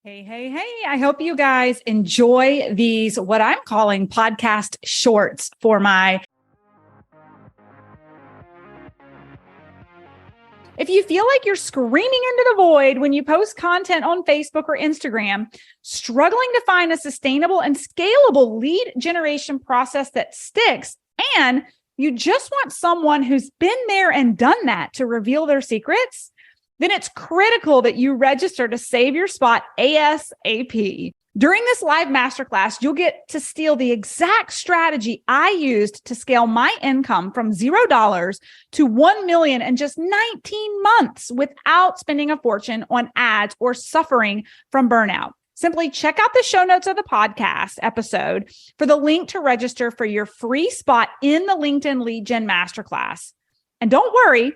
Hey, hey, hey. I hope you guys enjoy these, what I'm calling podcast shorts for my. If you feel like you're screaming into the void when you post content on Facebook or Instagram, struggling to find a sustainable and scalable lead generation process that sticks, and you just want someone who's been there and done that to reveal their secrets, then it's critical that you register to save your spot ASAP. During this live masterclass, you'll get to steal the exact strategy I used to scale my income from $0 to $1 million in just 19 months without spending a fortune on ads or suffering from burnout. Simply check out the show notes of the podcast episode for the link to register for your free spot in the LinkedIn Lead Gen Masterclass. And don't worry,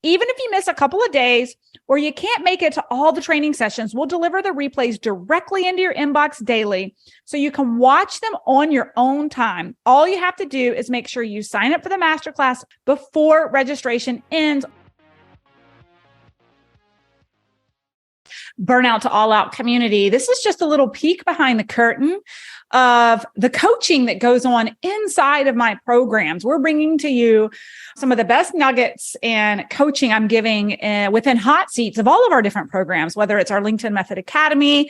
even if you miss a couple of days or you can't make it to all the training sessions, we'll deliver the replays directly into your inbox daily so you can watch them on your own time. All you have to do is make sure you sign up for the masterclass before registration ends. Burnout to All Out community. This is just a little peek behind the curtain of the coaching that goes on inside of my programs. We're bringing to you some of the best nuggets and coaching I'm giving within hot seats of all of our different programs, whether it's our LinkedIn Method Academy,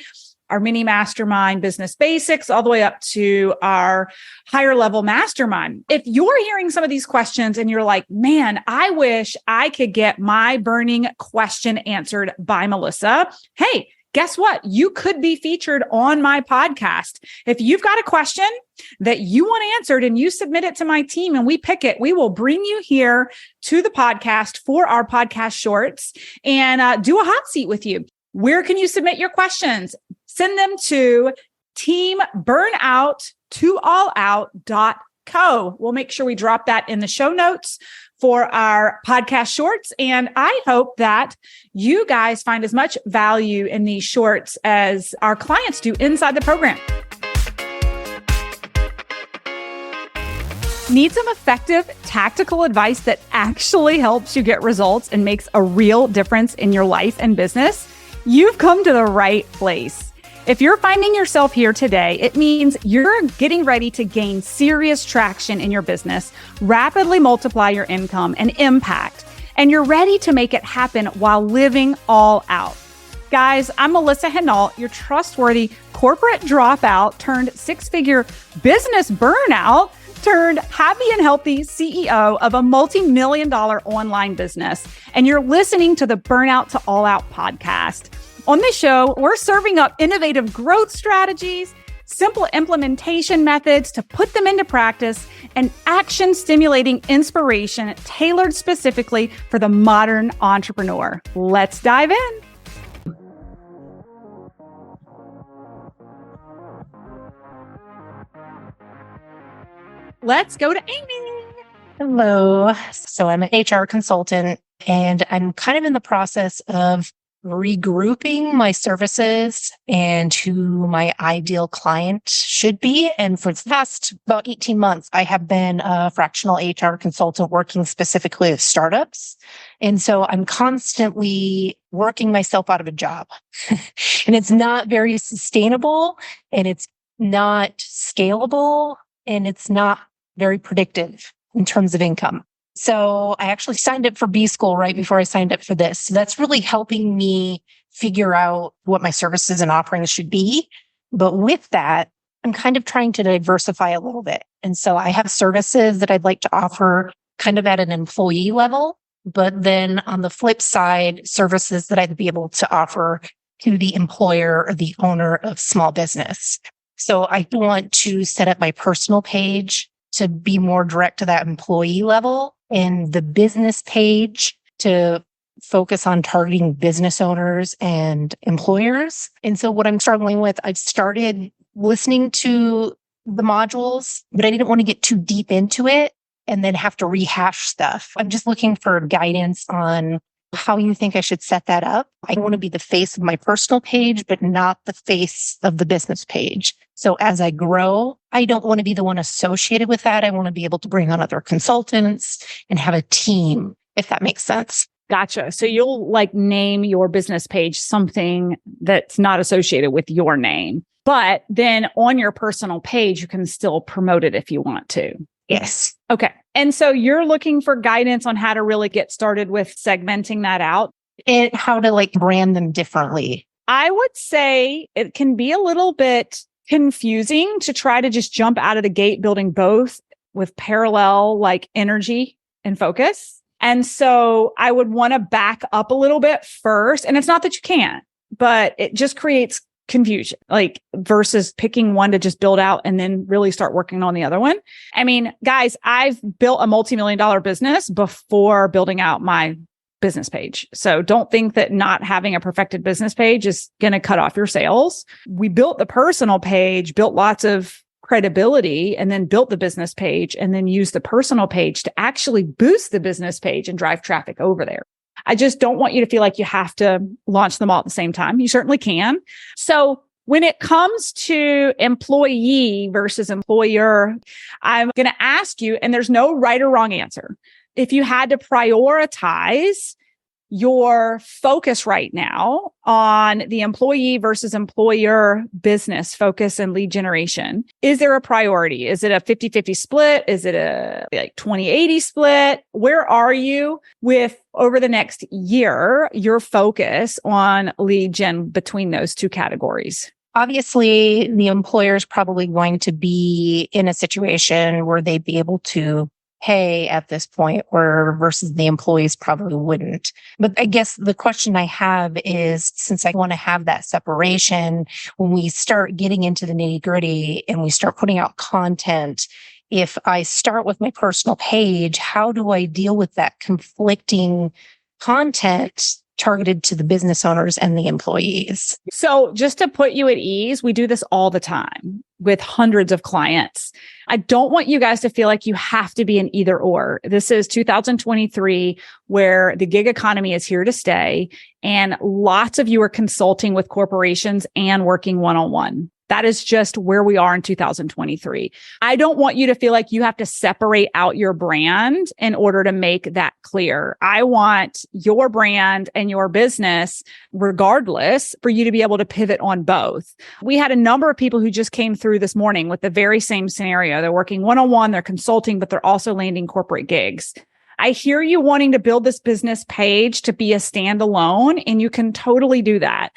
our mini mastermind business basics, all the way up to our higher level mastermind. If you're hearing some of these questions and you're like, man, I wish I could get my burning question answered by Melissa. Hey, guess what? You could be featured on my podcast. If you've got a question that you want answered and you submit it to my team and we pick it, we will bring you here to the podcast for our podcast shorts and do a hot seat with you. Where can you submit your questions? Send them to teamburnout2allout.co. We'll make sure we drop that in the show notes for our podcast shorts. And I hope that you guys find as much value in these shorts as our clients do inside the program. Need some effective tactical advice that actually helps you get results and makes a real difference in your life and business? You've come to the right place. If you're finding yourself here today, it means you're getting ready to gain serious traction in your business, rapidly multiply your income and impact, and you're ready to make it happen while living all out. Guys, I'm Melissa Hinault, your trustworthy corporate dropout turned six-figure business burnout turned happy and healthy CEO of a multi-million-dollar online business. And you're listening to the Burnout to All Out podcast. On this show, we're serving up innovative growth strategies, simple implementation methods to put them into practice, and action-stimulating inspiration tailored specifically for the modern entrepreneur. Let's dive in. Let's go to Amy. Hello. So I'm an HR consultant, and I'm kind of in the process of regrouping my services and who my ideal client should be. And for the past about 18 months, I have been a fractional HR consultant working specifically with startups. And so I'm constantly working myself out of a job. And it's not very sustainable, and it's not scalable, and it's not very predictive in terms of income. So I actually signed up for B School right before I signed up for this. So that's really helping me figure out what my services and offerings should be. But with that, I'm kind of trying to diversify a little bit. And so I have services that I'd like to offer kind of at an employee level, but then on the flip side, services that I'd be able to offer to the employer or the owner of small business. So I want to set up my personal page to be more direct to that employee level, and the business page to focus on targeting business owners and employers. And so what I'm struggling with, I've started listening to the modules, but I didn't want to get too deep into it and then have to rehash stuff. I'm just looking for guidance on how you think I should set that up. I want to be the face of my personal page, but not the face of the business page. So as I grow, I don't want to be the one associated with that. I want to be able to bring on other consultants and have a team, if that makes sense. Gotcha. So you'll like name your business page something that's not associated with your name, but then on your personal page, you can still promote it if you want to. Yes. Okay. And so you're looking for guidance on how to really get started with segmenting that out. And how to like brand them differently. I would say it can be a little bit confusing to try to just jump out of the gate building both with parallel like energy and focus. And so I would want to back up a little bit first. And it's not that you can't, but it just creates confusion, like versus picking one to just build out and then really start working on the other one. I mean, guys, I've built a multi-million-dollar business before building out my business page. So don't think that not having a perfected business page is going to cut off your sales. We built the personal page, built lots of credibility, and then built the business page and then used the personal page to actually boost the business page and drive traffic over there. I just don't want you to feel like you have to launch them all at the same time. You certainly can. So when it comes to employee versus employer, I'm going to ask you, and there's no right or wrong answer. If you had to prioritize your focus right now on the employee versus employer business focus and lead generation, is there a priority? Is it a 50-50 split? Is it a like 20-80 split? Where are you with over the next year, your focus on lead gen between those two categories? Obviously, the employer is probably going to be in a situation where they'd be able to pay at this point, or versus the employees probably wouldn't. But I guess the question I have is, since I want to have that separation, when we start getting into the nitty gritty and we start putting out content, if I start with my personal page, how do I deal with that conflicting content targeted to the business owners and the employees? So just to put you at ease, we do this all the time with hundreds of clients. I don't want you guys to feel like you have to be an either or. This is 2023, where the gig economy is here to stay. And lots of you are consulting with corporations and working one-on-one. That is just where we are in 2023. I don't want you to feel like you have to separate out your brand in order to make that clear. I want your brand and your business, regardless, for you to be able to pivot on both. We had a number of people who just came through this morning with the very same scenario. They're working one-on-one, they're consulting, but they're also landing corporate gigs. I hear you wanting to build this business page to be a standalone, and you can totally do that.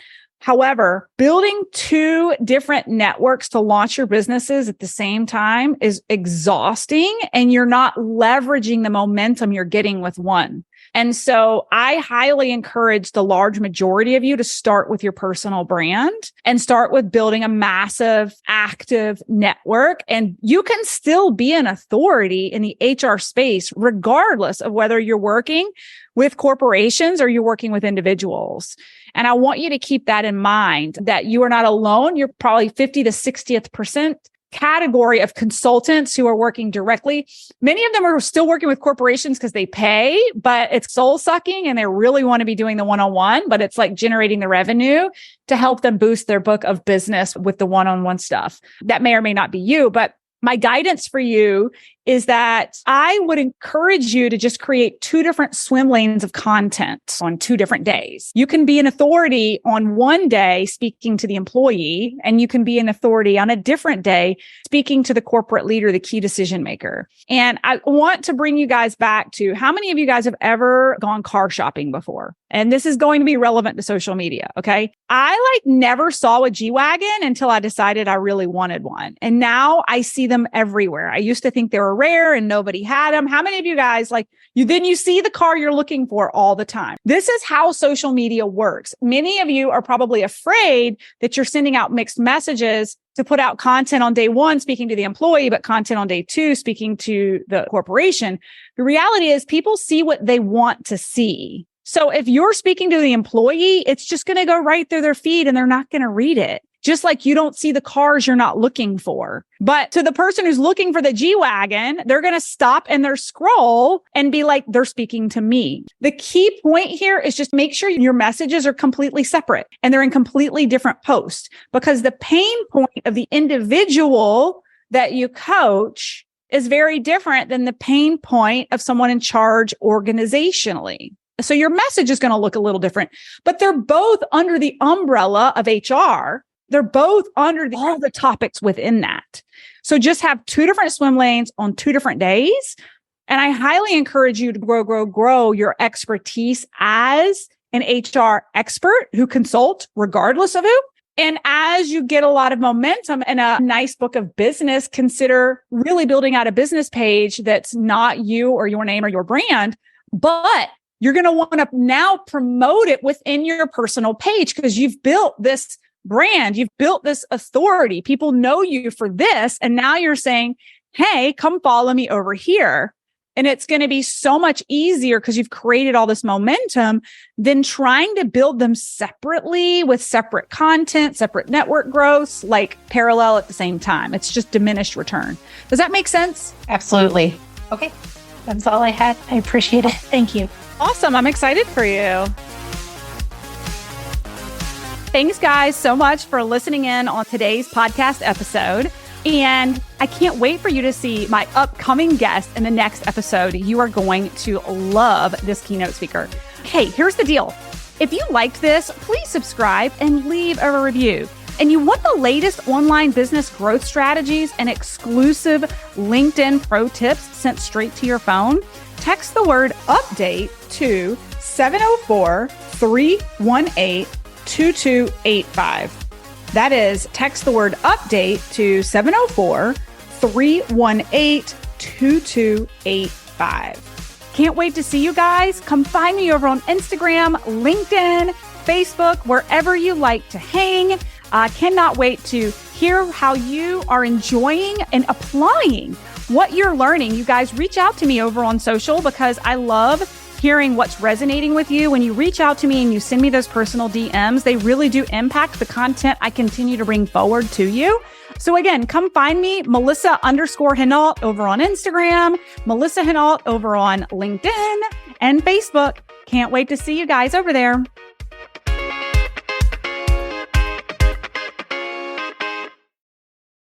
However, building two different networks to launch your businesses at the same time is exhausting, and you're not leveraging the momentum you're getting with one. And so I highly encourage the large majority of you to start with your personal brand and start with building a massive, active network. And you can still be an authority in the HR space, regardless of whether you're working with corporations or you're working with individuals. And I want you to keep that in mind, that you are not alone. You're probably 50 to 60th percent category of consultants who are working directly. Many of them are still working with corporations because they pay, but it's soul sucking and they really want to be doing the one-on-one, but it's like generating the revenue to help them boost their book of business with the one-on-one stuff. That may or may not be you, but my guidance for you is that I would encourage you to just create two different swim lanes of content on 2 different days. You can be an authority on one day speaking to the employee, and you can be an authority on a different day speaking to the corporate leader, the key decision maker. And I want to bring you guys back to, how many of you guys have ever gone car shopping before? And this is going to be relevant to social media. Okay. I never saw a G-Wagon until I decided I really wanted one. And now I see them everywhere. I used to think they were rare and nobody had them. How many of you guys you see the car you're looking for all the time? This is how social media works. Many of you are probably afraid that you're sending out mixed messages to put out content on day 1, speaking to the employee, but content on day 2, speaking to the corporation. The reality is people see what they want to see. So if you're speaking to the employee, it's just going to go right through their feed and they're not going to read it. Just like you don't see the cars you're not looking for. But to the person who's looking for the G-Wagon, they're going to stop in their scroll and be like, they're speaking to me. The key point here is just make sure your messages are completely separate and they're in completely different posts, because the pain point of the individual that you coach is very different than the pain point of someone in charge organizationally. So your message is going to look a little different, but they're both under the umbrella of HR. They're both under all the topics within that. So just have two different swim lanes on two different days. And I highly encourage you to grow your expertise as an HR expert who consult regardless of who. And as you get a lot of momentum and a nice book of business, consider really building out a business page that's not you or your name or your brand, but you're going to want to now promote it within your personal page because you've built this brand, you've built this authority. People know you for this. And now you're saying, hey, come follow me over here. And it's going to be so much easier because you've created all this momentum than trying to build them separately with separate content, separate network growths, like parallel at the same time. It's just diminished return. Does that make sense? Absolutely. Okay. That's all I had. I appreciate it. Thank you. Awesome. I'm excited for you. Thanks, guys, so much for listening in on today's podcast episode. And I can't wait for you to see my upcoming guest in the next episode. You are going to love this keynote speaker. Hey, here's the deal. If you liked this, please subscribe and leave a review. And you want the latest online business growth strategies and exclusive LinkedIn pro tips sent straight to your phone? Text the word update to 704-318-2285. That is, text the word update to 704-318-2285. Can't wait to see you guys. Come find me over on Instagram, LinkedIn, Facebook, wherever you like to hang. I cannot wait to hear how you are enjoying and applying what you're learning. You guys reach out to me over on social because I love hearing what's resonating with you. When you reach out to me and you send me those personal DMs, they really do impact the content I continue to bring forward to you. So again, come find me, Melissa_Hinault over on Instagram, Melissa Hinault over on LinkedIn and Facebook. Can't wait to see you guys over there.